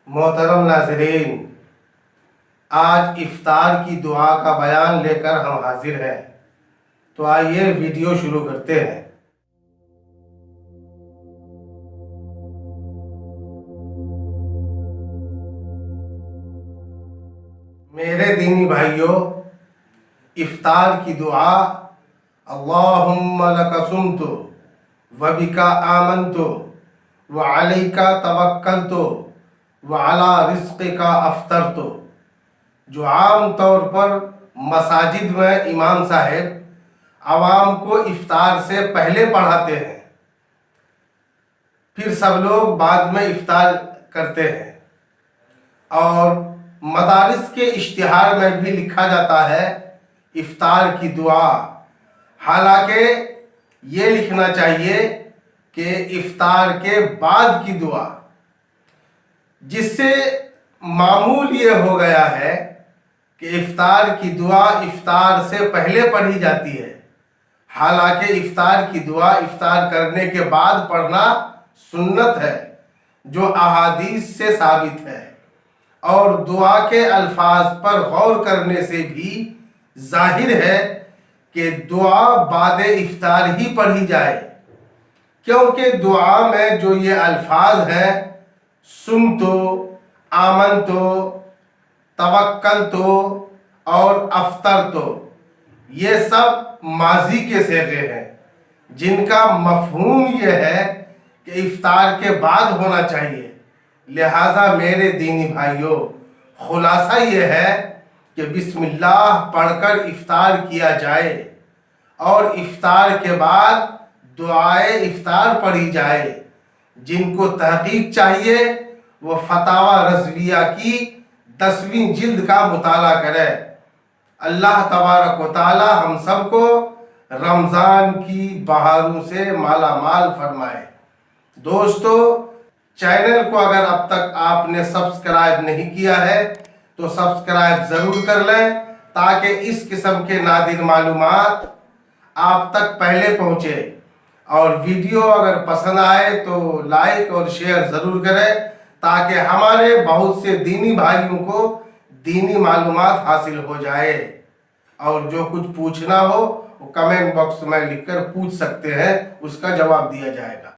محترم ناظرین، آج افطار کی دعا کا بیان لے کر ہم حاضر ہیں، تو آئیے ویڈیو شروع کرتے ہیں۔ میرے دینی بھائیوں، افطار کی دعا اللہم لک صمت وبک آمنت وعلیک توکلت وعلی رزقک افطرت، جو عام طور پر مساجد میں امام صاحب عوام کو افطار سے پہلے پڑھاتے ہیں، پھر سب لوگ بعد میں افطار کرتے ہیں، اور مدارس کے اشتہار میں بھی لکھا جاتا ہے افطار کی دعا، حالانکہ یہ لکھنا چاہیے کہ افطار کے بعد کی دعا، جس سے معمول یہ ہو گیا ہے کہ افطار کی دعا افطار سے پہلے پڑھی جاتی ہے، حالانکہ افطار کی دعا افطار کرنے کے بعد پڑھنا سنت ہے، جو احادیث سے ثابت ہے، اور دعا کے الفاظ پر غور کرنے سے بھی ظاہر ہے کہ دعا بعد افطار ہی پڑھی جائے، کیونکہ دعا میں جو یہ الفاظ ہیں سمتو، آمنتو، توکلتو اور افطرتو، یہ سب ماضی کے صیغے ہیں، جن کا مفہوم یہ ہے کہ افطار کے بعد ہونا چاہیے۔ لہٰذا میرے دینی بھائیوں، خلاصہ یہ ہے کہ بسم اللہ پڑھ کر افطار کیا جائے، اور افطار کے بعد دعائے افطار پڑھی جائے۔ جن کو تحقیق چاہیے وہ فتاوی رضویہ کی 10ویں جلد کا مطالعہ کرے۔ اللہ تبارک و تعالی ہم سب کو رمضان کی بہاروں سے مالا مال فرمائے۔ دوستو، چینل کو اگر اب تک آپ نے سبسکرائب نہیں کیا ہے تو سبسکرائب ضرور کر لیں، تاکہ اس قسم کے نادر معلومات آپ تک پہلے پہنچے، اور ویڈیو اگر پسند آئے تو لائک اور شیئر ضرور کریں، تاکہ ہمارے بہت سے دینی بھائیوں کو دینی معلومات حاصل ہو جائے۔ اور جو کچھ پوچھنا ہو وہ کمنٹ باکس میں لکھ کر پوچھ سکتے ہیں، اس کا جواب دیا جائے گا۔